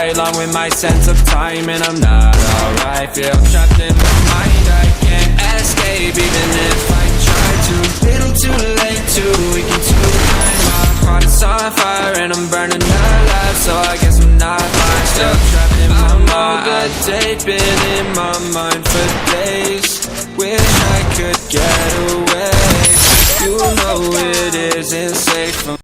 right along with my sense of time, and I'm not alright. Feel trapped in my mind, I can't escape even if I try to. Little too late to weaken tonight. My heart is on fire and I'm burning alive, so I guess I'm not fine. Still trapped in my mind. That day been in my mind for days. Wish I could get away. You know it isn't safe for